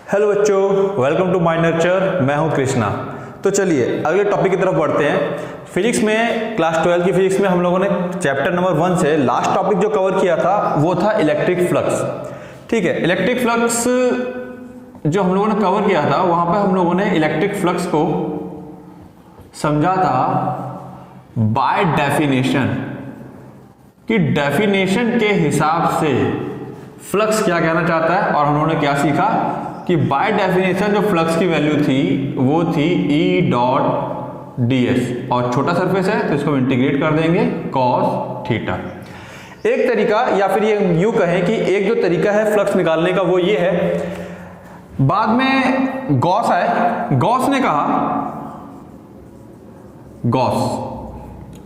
Hello बच्चों, welcome to my nurture. मैं हूं कृष्णा। तो चलिए अगले टॉपिक की तरफ बढ़ते हैं। फिजिक्स में क्लास 12 की फिजिक्स में हम लोगों ने चैप्टर नंबर 1 से लास्ट टॉपिक जो कवर किया था वो था इलेक्ट्रिक फ्लक्स। ठीक है, इलेक्ट्रिक फ्लक्स जो हम लोगों ने कवर किया था वहां पे हम लोगों ने इलेक्ट्रिक फ्लक्स को समझा था बाय डेफिनेशन, कि डेफिनेशन के हिसाब से फ्लक्स क्या कहना चाहता है। और हम लोगों ने क्या सीखा कि बाय डेफिनेशन जो फ्लक्स की वैल्यू थी वो थी E डॉट ds, और छोटा सरफेस है तो इसको इंटीग्रेट कर देंगे cos थीटा। एक तरीका, या फिर ये यूं कहें कि एक जो तरीका है फ्लक्स निकालने का वो ये है। बाद में गॉस आए, गॉस ने कहा, गॉस,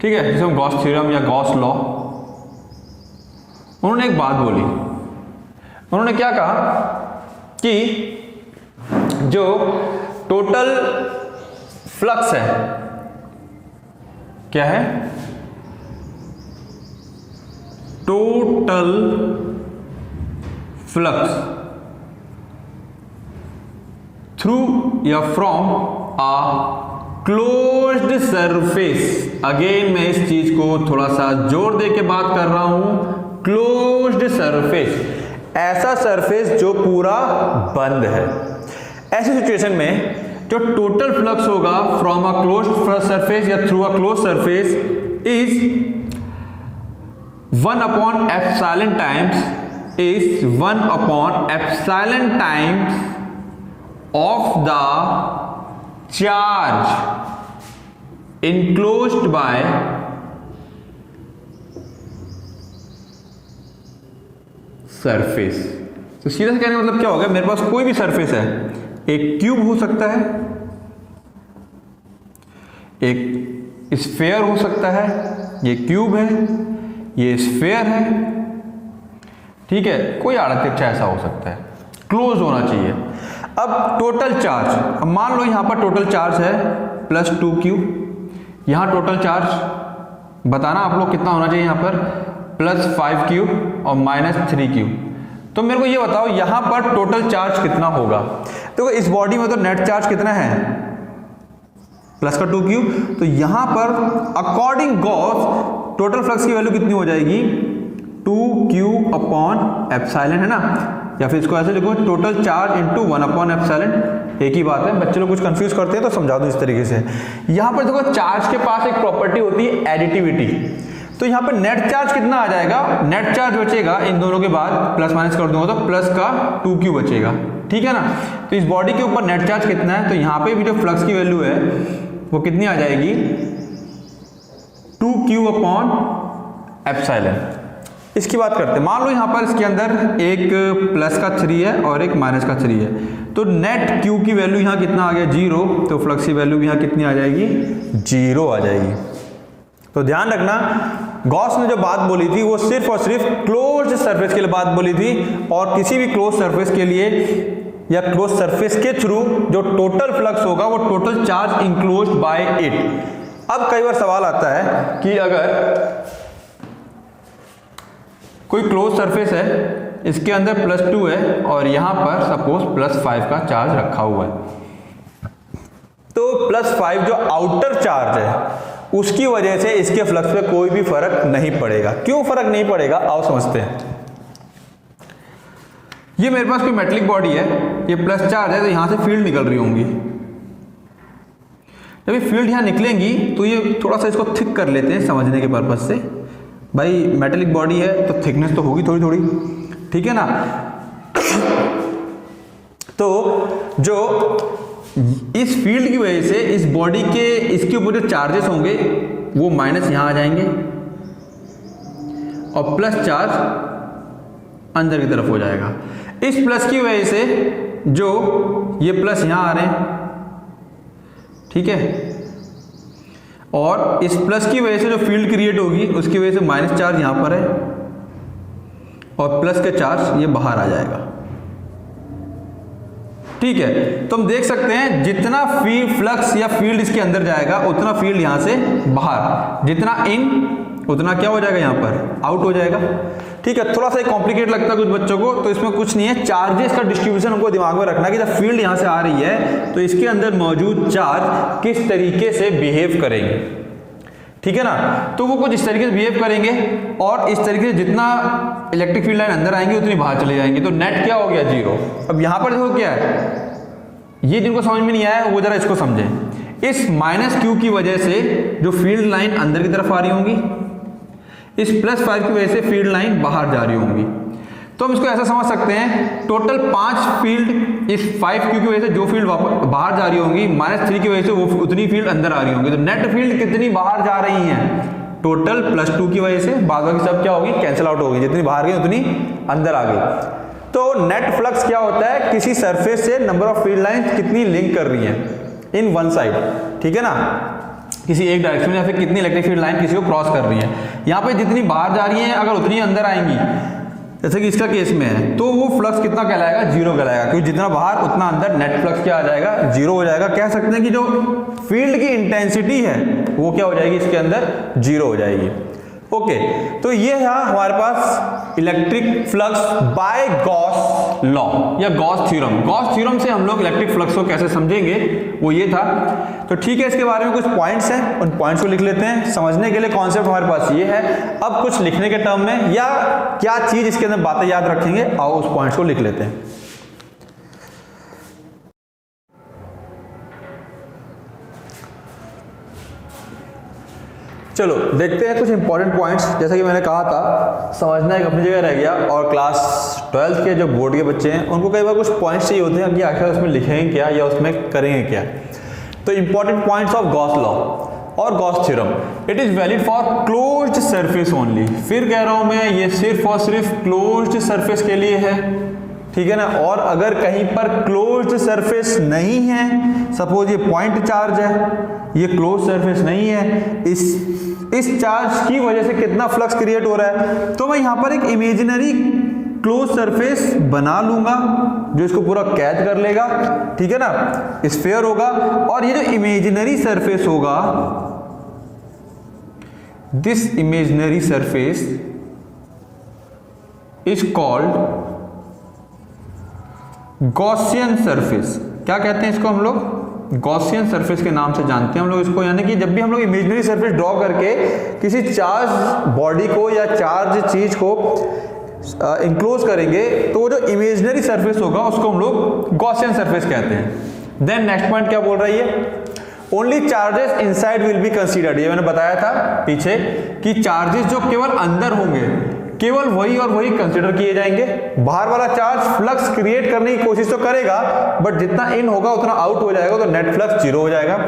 ठीक है, जिसे हम गॉस थ्योरम या गॉस लॉ, उन्होंने एक बात बोली। उन्होंने क्या कहा कि जो टोटल फ्लक्स है, क्या है, टोटल फ्लक्स थ्रू या from a closed surface. Again मैं इस चीज को थोड़ा सा जोर दे के बात कर रहा हूं, क्लोज्ड सरफेस, ऐसा सरफेस जो पूरा बंद है। ऐसी सिचुएशन में जो टोटल फ्लक्स होगा फ्रॉम अ क्लोज्ड सरफेस या through a closed surface is 1 upon epsilon times, is 1 upon epsilon times of the charge enclosed by surface. तो सीधा से कहने का मतलब क्या होगा, मेरे पास कोई भी सरफेस है, एक क्यूब हो सकता है, एक स्फेयर हो सकता है, ये क्यूब है, ये स्फेयर है, ठीक है, कोई आड़ा तिरछा ऐसा हो सकता है, क्लोज होना चाहिए। अब टोटल चार्ज, अब मान लो यहां पर टोटल चार्ज है +2q, यहां टोटल चार्ज बताना आप लोग कितना होना चाहिए, यहां पर +5q और -3q। तो मेरे को ये बताओ यहां पर टोटल चार्ज कितना होगा। तो इस बॉडी में तो नेट चार्ज कितना है, +2q। तो यहां पर अकॉर्डिंग गॉस टोटल फ्लक्स की वैल्यू कितनी हो जाएगी, 2q अपॉन एप्सिलॉन, है ना, या फिर इसको ऐसे लिखो, total charge into 1 upon epsilon, एक ही बात है। बच्चे लोग कुछ कंफ्यूज करते हैं तो समझा दूं इस तरीके से। यहां पर देखो चार्ज के पास एक प्रॉपर्टी होती है एडिटिविटी। तो यहां पर नेट चार्ज कितना आ जाएगा, नेट चार्ज बचेगा इन दोनों के बाद प्लस माइनस कर दूंगा तो प्लस का 2q बचेगा, ठीक है ना। तो इस बॉडी के ऊपर नेट चार्ज कितना है, तो यहां पे भी जो फ्लक्स की वैल्यू है वो कितनी आ जाएगी, 2q अपॉन एप्सिलॉन। इसकी बात करते हैं, मान लो यहां पर इसके अंदर एक प्लस का 3 है और एक माइनस का 3 है, तो नेट q की वैल्यू यहां कितना आ गया, 0। तो फ्लक्स की वैल्यू यहां कितनी आ जाएगी, 0 आ जाएगी। तो ध्यान रखना, गॉस ने जो बात बोली थी वो सिर्फ और सिर्फ क्लोज्ड सरफेस के लिए बात बोली थी, और किसी भी क्लोज सरफेस के लिए या क्लोज सरफेस के थ्रू जो टोटल फ्लक्स होगा वो total charge enclosed by it. अब कई बार सवाल आता है कि अगर कोई क्लोज सरफेस है, इसके अंदर +2 है और यहां पर सपोज +5 का चार्ज रखा हुआ है, तो +5 जो आउटर चार्ज है उसकी वजह से इसके फ्लक्स पे कोई भी फर्क नहीं पड़ेगा। क्यों फर्क नहीं पड़ेगा, आओ समझते हैं। ये मेरे पास कोई मेटेलिक बॉडी है, ये प्लस चार्ज है, तो यहां से फील्ड निकल रही होंगी। जब ये फील्ड यहां निकलेंगी तो ये थोड़ा सा इसको थिक कर लेते हैं समझने के पर्पज से। भाई मेटेलिक बॉडी है तो थिकनेस तो होगी थोड़ी थोड़ी, ठीक है ना। तो जो इस फील्ड की वजह से इस बॉडी के इसके ऊपर जो चार्जेस होंगे वो माइनस यहां आ जाएंगे और प्लस चार्ज अंदर की तरफ हो जाएगा। इस प्लस की वजह से जो ये प्लस यहां आ रहे हैं, ठीक है, और इस प्लस की वजह से जो फील्ड क्रिएट होगी उसकी वजह से माइनस चार्ज यहां पर है और प्लस के चार्ज ये बाहर आ जाएगा, ठीक है। तो हम देख सकते हैं जितना फ्लक्स या फील्ड इसके अंदर जाएगा उतना फील्ड यहां से बाहर, जितना इन उतना क्या हो जाएगा, यहां पर आउट हो जाएगा, ठीक है, थोड़ा सा कॉम्प्लिकेट लगता है कुछ बच्चों को, तो इसमें कुछ नहीं है, चार्जेस का डिस्ट्रीब्यूशन हमको दिमाग में रखना कि जब फील्ड यहाँ से आ रही है तो इसके अंदर मौजूद चार्ज किस तरीके से बिहेव करेंगे, ठीक है ना। तो वो कुछ इस तरीके से बिहेव करेंगे और इस तरीके से जितना इलेक्ट्रिक फील्ड लाइन अंदर आएंगे उतनी बाहर चले जाएंगे, तो नेट क्या हो गया, जीरो। अब यहाँ पर देखो क्या है, ये जिनको समझ में नहीं आया वो जरा इसको समझें। इस माइनस क्यू की वजह से जो फील्ड लाइन अंदर की तरफ आ रही होंगी, इस +5 की वजह से फील्ड लाइन बाहर जा रही होंगी। तो हम इसको ऐसा समझ सकते हैं, टोटल 5 फील्ड इस 5Q की वजह से जो फील्ड बाहर जा रही होंगी, -3 की वजह से वो उतनी फील्ड अंदर आ रही होंगी। तो नेट फील्ड कितनी बाहर जा रही हैं, टोटल +2 की वजह से, बाद बाकी सब क्या होगी, कैंसिल आउट होगी, जितनी बाहर गई उतनी अंदर आ गई। तो नेट फ्लक्स क्या होता है, किसी सरफेस से नंबर ऑफ फील्ड लाइंस कितनी लिंक कर रही हैं इन वन साइड, ठीक है ना, किसी एक डायरेक्शन में, या फिर कितनी इलेक्ट्रिक फील्ड लाइन किसी को क्रॉस कर रही है। यहाँ पे जितनी बाहर जा रही हैं अगर उतनी अंदर आएंगी, जैसे कि इसका केस में है, तो वो फ्लक्स कितना कहलाएगा, जीरो कहलाएगा, क्योंकि जितना बाहर उतना अंदर, नेट फ्लक्स क्या आ जाएगा, जीरो हो जाएगा। कह सकते हैं कि जो फील्ड की इंटेंसिटी है वो क्या हो जाएगी, इसके अंदर जीरो हो जाएगी। ओके, तो ये है हमारे पास electric flux by Gauss law या गॉस थ्योरम। गॉस थ्योरम से हम लोग इलेक्ट्रिक फ्लक्स को कैसे समझेंगे वो ये था। तो ठीक है, इसके बारे में कुछ पॉइंट्स हैं, उन पॉइंट्स को लिख लेते हैं। समझने के लिए कॉन्सेप्ट हमारे पास ये है। अब कुछ लिखने के टर्म में या क्या चीज इसके अंदर बातें याद रखेंगे, आओ उस पॉइंट्स को लिख लेते हैं। चलो देखते हैं कुछ इंपॉर्टेंट पॉइंट्स। जैसा कि मैंने कहा था, समझना एक अपनी जगह रह गया, और क्लास 12th के जो बोर्ड के बच्चे हैं उनको कई बार कुछ पॉइंट्स चाहिए होते हैं कि आखिर उसमें लिखेंगे क्या या उसमें करेंगे क्या। तो important points of Gauss law और Gauss theorem, it is valid for closed surface only. फिर कह रहा हूं मैं, ये सिर्फ और सिर्फ क्लोज्ड सरफेस के लिए है, ठीक है ना। और अगर कहीं पर क्लोज्ड सरफेस नहीं है, सपोज ये पॉइंट चार्ज है, ये क्लोज सरफेस नहीं है, इस चार्ज की वजह से कितना फ्लक्स क्रिएट हो रहा है, तो मैं यहां पर एक इमेजिनरी क्लोज सरफेस बना लूंगा जो इसको पूरा कैच कर लेगा, ठीक है ना, स्फीयर होगा। और ये जो इमेजिनरी सरफेस होगा, this imaginary surface is called Gaussian surface. क्या कहते हैं इसको हम लोग, गॉसियन सरफेस के नाम से जानते हैं हम लोग इसको। यानी कि जब भी हम लोग इमेजिनरी सरफेस ड्रॉ करके किसी चार्ज बॉडी को या चार्ज चीज को इंक्लोज करेंगे, तो वो जो इमेजिनरी सरफेस होगा उसको हम लोग गॉसियन सरफेस कहते हैं। देन नेक्स्ट पॉइंट क्या बोल रहा है ये, only charges inside will be considered. ये मैंने बताया था पीछे कि चार्जेस जो केवल अंदर होंगे, केवल वही और वही कंसीडर किए जाएंगे। बाहर वाला चार्ज फ्लक्स क्रिएट करने की कोशिश तो करेगा, बट जितना इन होगा उतना आउट हो जाएगा, तो नेट फ्लक्स जीरो हो जाएगा।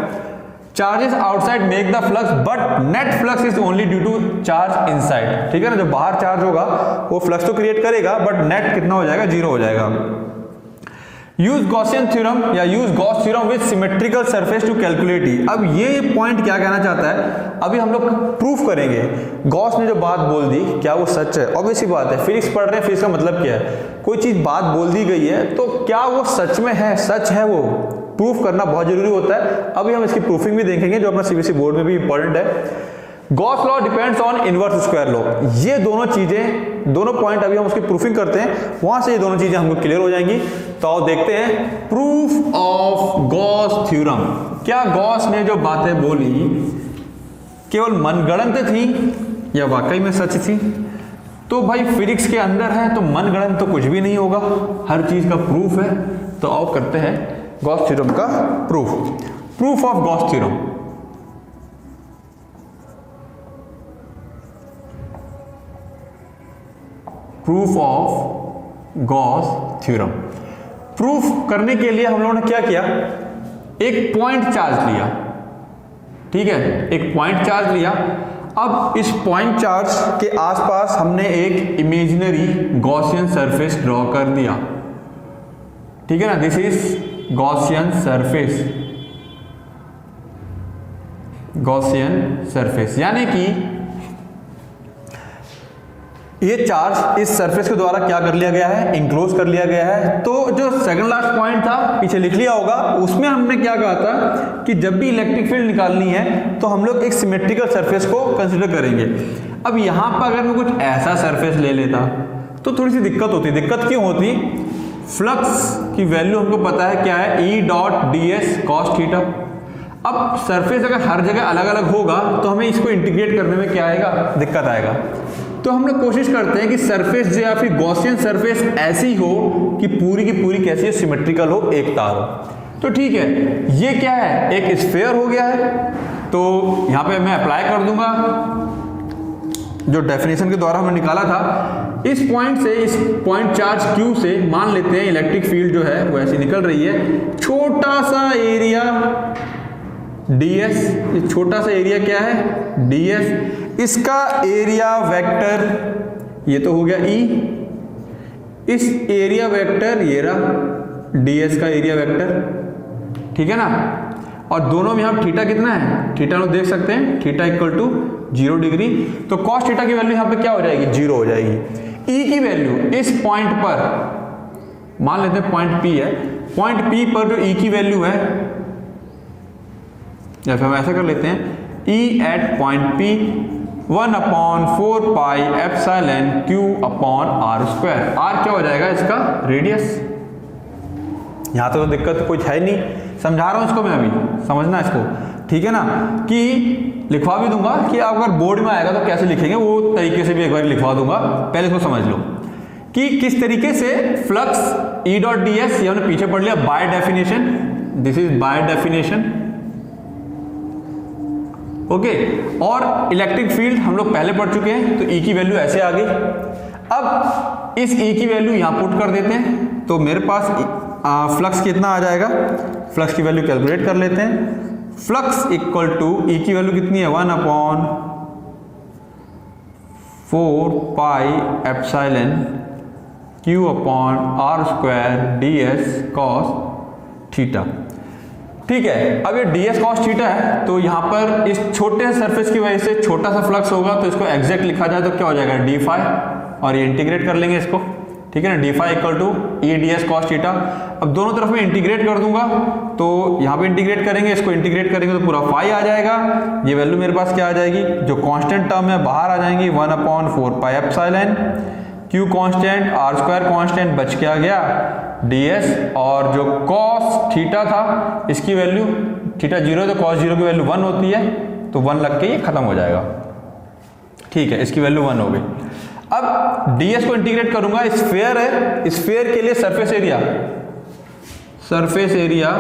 Charges outside make the flux, but net flux is only due to charge inside, ठीक है ना। जो बाहर चार्ज होगा वो फ्लक्स तो क्रिएट करेगा, बट नेट कितना हो जाएगा, जीरो हो जाएगा। यूज गॉसियन थ्योरम या use Gauss theorem with symmetrical surface to calculate E. अब ये पॉइंट क्या कहना चाहता है, अभी हम लोग प्रूफ करेंगे। गॉस ने जो बात बोल दी क्या वो सच है, ऑब्वियस सी बात है, फिजिक्स पढ़ रहे हैं, फिजिक्स का मतलब क्या है, कोई चीज बात बोल दी गई है तो क्या वो सच में है, सच है, वो प्रूफ करना बहुत जरूरी होता है। अभी हम इसकी प्रूफिंग भी देखेंगे जो अपना सीबीएसई बोर्ड में भी इंपॉर्टेंट है। Gauss law depends on inverse square law. ये दोनों चीजें, दोनों पॉइंट अभी हम उसकी प्रूफिंग करते हैं, वहां से ये दोनों चीजें हमको क्लियर हो जाएंगी। तो आओ देखते हैं प्रूफ ऑफ गॉस थ्योरम। क्या गॉस ने जो बातें बोली केवल मनगढ़ंत थी या वाकई में सच थी? तो भाई फिजिक्स के अंदर है तो मनगढ़ंत तो कुछ भी नहीं होगा, हर चीज का प्रूफ है। तो आओ करते हैं गॉस थ्योरम का proof. Proof of Gauss theorem. Proof of Gauss theorem. Proof करने के लिए हम लोगों ने क्या किया, एक पॉइंट चार्ज लिया, ठीक है, एक पॉइंट चार्ज लिया। अब इस पॉइंट चार्ज के आसपास हमने एक इमेजिनरी गॉसियन सरफेस ड्रॉ कर दिया, ठीक है ना। This is Gaussian surface, Gaussian surface, यानी कि ये चार्ज इस सरफेस के द्वारा क्या कर लिया गया है, इंक्लोज कर लिया गया है। तो जो सेकंड लास्ट पॉइंट था पीछे लिख लिया होगा, उसमें हमने क्या कहा था कि जब भी इलेक्ट्रिक फील्ड निकालनी है तो हम लोग एक सिमेट्रिकल सरफेस को कंसिडर करेंगे। अब यहाँ पर अगर मैं कुछ ऐसा सरफेस ले लेता तो थोड़ी सी दिक्कत होती। दिक्कत क्यों होती? फ्लक्स की वैल्यू हमको पता है क्या है, E dot D S cos theta. अब सरफेस अगर हर जगह अलग अलग होगा तो हमें इसको इंटीग्रेट करने में क्या आएगा, दिक्कत आएगा। तो हम लोग कोशिश करते हैं कि सरफेस जो या फिर गॉसियन सरफेस ऐसी हो कि पूरी की पूरी कैसी है, सिमेट्रिकल हो, एक तार हो। तो ठीक है, ये क्या है, एक स्फीयर हो गया है। तो यहाँ पे मैं अप्लाई कर दूंगा जो डेफिनेशन के द्वारा हमने निकाला था। इस पॉइंट से, इस पॉइंट चार्ज Q से मान लेते हैं इलेक्ट्रिक फील्ड जो है वो ऐसी निकल रही है। छोटा सा एरिया ds, ये छोटा सा एरिया क्या है, ds। इसका एरिया वेक्टर ये तो हो गया E, इस एरिया वेक्टर ये रहा ds का एरिया वेक्टर, ठीक है ना। और दोनों में हम थीटा कितना है, थीटा लोग देख सकते हैं, थीटा इक्वल टू 0 डिग्री। तो कॉस थीटा की वैल्यू यहाँ पे क्या हो जाएगी, 0 हो जाएगी। E की वैल्यू इस पॉइंट पर, मान लेते हैं पॉइंट P है, पॉइंट P पर जो E की वैल्यू है, या फिर हम ऐसा कर लेते हैं, E at point P 1/4 pi epsilon Q upon r square. r क्या हो जाएगा, इसका रेडियस। यहाँ तो दिक्कत कुछ है नहीं, समझा रहा हूँ इसको मैं अभी, समझना इसको, ठीक है ना। कि लिखवा भी दूंगा कि अगर बोर्ड में आएगा तो कैसे लिखेंगे वो तरीके से भी एक बार लिखवा दूंगा, पहले इसको समझ लो कि किस तरीके से flux E dot D S, ये हमने पीछे पढ़ लिया by definition, this is by definition, okay. और इलेक्ट्रिक फील्ड हम लोग पहले पढ़ चुके हैं, तो E की वैल्यू ऐसे आ गई। अब इस E की वैल्यू यहां पुट कर देते हैं, तो मेरे पास फ्लक्स कितना आ जाएगा, फ्लक्स की वैल्यू कैलकुलेट कर लेते हैं। फ्लक्स इक्वल टू E की वैल्यू कितनी है, 1/4 pi epsilon Q upon r square ds cos theta, ठीक है। अब ये ds कॉस थीटा है, तो यहाँ पर इस छोटे सरफेस की वजह से छोटा सा फ्लक्स होगा, तो इसको एग्जैक्ट लिखा जाए तो क्या हो जाएगा, d फाई, और ये इंटीग्रेट कर लेंगे इसको, ठीक है ना, d phi equal to E ds cos theta. अब दोनों तरफ में इंटीग्रेट कर दूंगा, तो यहाँ पे इंटीग्रेट करेंगे, इसको इंटीग्रेट करेंगे तो पूरा फाई आ जाएगा। ये वैल्यू मेरे पास क्या आ जाएगी, जो कांस्टेंट टर्म है बाहर आ जाएंगी, 1/4 pi epsilon Q constant, r square constant, बच के आ गया ds, और जो cos थीटा था इसकी वैल्यू, थीटा 0 तो cos 0 की वैल्यू 1 होती है, तो 1 लग के ये खत्म हो जाएगा, ठीक है, इसकी वैल्यू 1 हो गई। अब ds को इंटीग्रेट करूंगा, स्फीयर है, स्फीयर के लिए surface area, surface area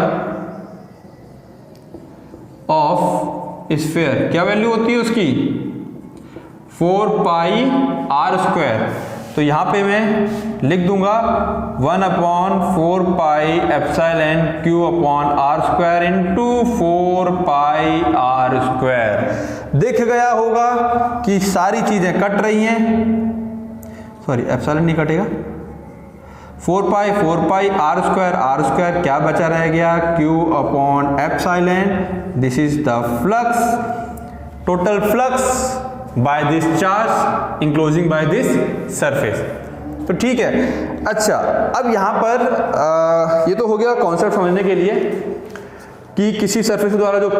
of sphere क्या वैल्यू होती है उसकी, 4 पाई r स्क्वायर। तो यहाँ पे मैं लिख दूंगा 1/4 pi epsilon Q upon r square into 4 पाई r स्क्वायर। दिख गया होगा कि सारी चीजें कट रही हैं, सॉरी एप्सिलॉन नहीं कटेगा, 4 पाई r स्क्वायर क्या बचा रह गया, Q upon epsilon, this is the flux, total flux by this charge enclosing by this surface. तो ठीक है, अच्छा अब यहाँ पर ये तो हो गया कॉन्सेप्ट समझने के लिए कि किसी सरफेस के द्वारा जो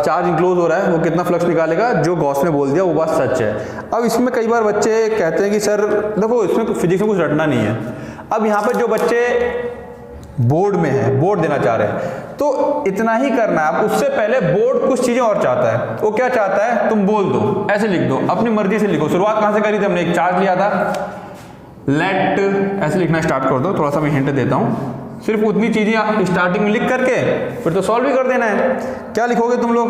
चार्ज इंक्लोज हो रहा है वो कितना फ्लक्स निकालेगा, जो गॉस ने बोल दिया वो बात सच है। अब इसमें कई बार बच्चे कहते हैं कि सर देखो इसमें फिजिक्स में कुछ रटना नहीं है। अब यहाँ पर जो बच्चे बोर्ड में है, बोर्ड देना चाह रहे हैं, तो इतना ही करना है। आप उससे पहले बोर्ड कुछ चीजें और चाहता है, वो क्या चाहता है, तुम बोल दो, ऐसे लिख दो, अपनी मर्जी से लिखो। शुरुआत कहां से करी थी हमने, एक चार्ज लिया था, लेट, ऐसे लिखना स्टार्ट कर दो। थोड़ा सा मैं हिंट देता हूं, सिर्फ उतनी चीजें स्टार्टिंग में लिख करके फिर तो सॉल्व भी कर देना है। क्या लिखोगे तुम लोग,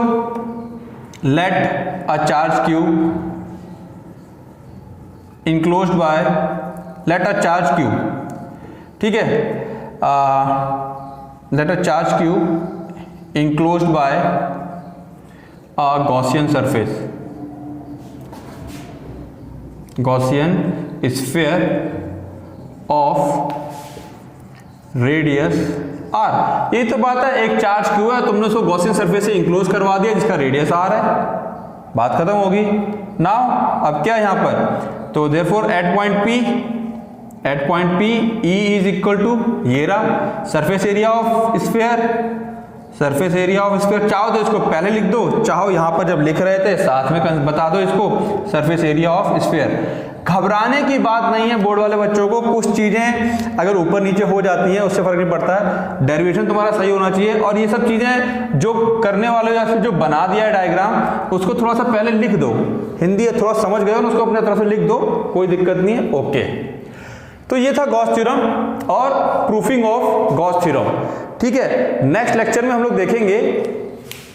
let a charge Q enclosed by, let a charge Q, ठीक है, let a charge Q enclosed by a Gaussian surface, Gaussian sphere of radius r। ये तो बात है, एक चार्ज Q है, तुमने उसको गॉसियन सरफेस से इंक्लोज करवा दिया जिसका रेडियस r है, बात खत्म होगी। नाउ अब क्या यहाँ पर तो therefore at point P E is equal to ये रहा surface area of sphere. Surface area of sphere चाहो तो इसको पहले लिख दो, चाहो यहाँ पर जब लिख रहे थे साथ में बता दो इसको सरफेस एरिया ऑफ स्फीयर। घबराने की बात नहीं है बोर्ड वाले बच्चों को, कुछ चीज़ें अगर ऊपर नीचे हो जाती हैं उससे फर्क नहीं पड़ता है, डेरिवेशन तुम्हारा सही होना चाहिए। और ये सब चीज़ें जो करने वाले या फिर जो बना दिया है डायग्राम उसको थोड़ा सा पहले लिख दो, हिंदी है थोड़ा समझ गए हो ना, उसको अपने तरफ से लिख दो, कोई दिक्कत नहीं है। ओके, तो ये था गॉस थ्योरम और प्रूफिंग ऑफ गॉस थ्योरम। ठीक है, नेक्स्ट लेक्चर में हम लोग देखेंगे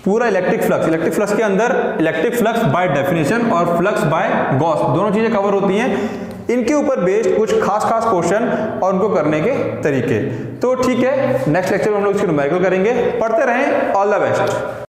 पूरा इलेक्ट्रिक फ्लक्स के अंदर इलेक्ट्रिक फ्लक्स बाय डेफिनेशन और फ्लक्स बाय गॉस दोनों चीजें कवर होती हैं, इनके ऊपर बेस्ड कुछ खास क्वेश्चन और उनको करने के तरीके। तो ठीक है, नेक्स्ट लेक्चर में हम लोग इसको न्यूमेरिकल करेंगे। पढ़ते रहें, ऑल द बेस्ट।